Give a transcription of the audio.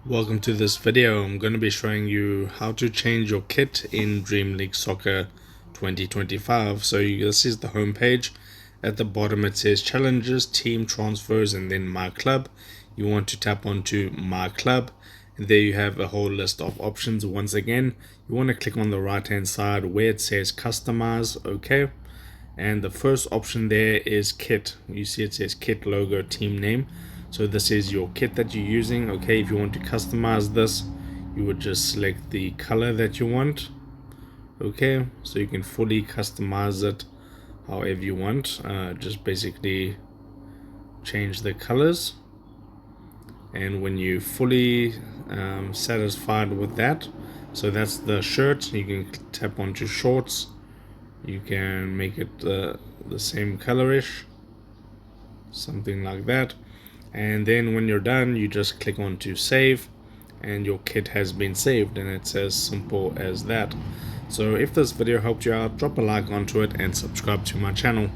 Welcome to this video. I'm going to be showing you how to change your kit in Dream League Soccer 2025. This is the home page. At the bottom it says challenges, team transfers, and then my club. You want to tap onto my club, and there you have a whole list of options. Once again, you want to click on the right hand side where it says customize. Okay, and the first option there is kit. You see it says kit logo team name. So this is your kit that you're using. Okay, if you want to customize this, you would just select the color that you want. Okay, so you can fully customize it however you want. Just basically change the colors, and when you fully satisfied with that, so that's the shirt, you can tap onto shorts. You can make it the same colorish, something like that. And then when you're done, you just click on to save, and your kit has been saved, and it's as simple as that. So if this video helped you out, drop a like onto it and subscribe to my channel.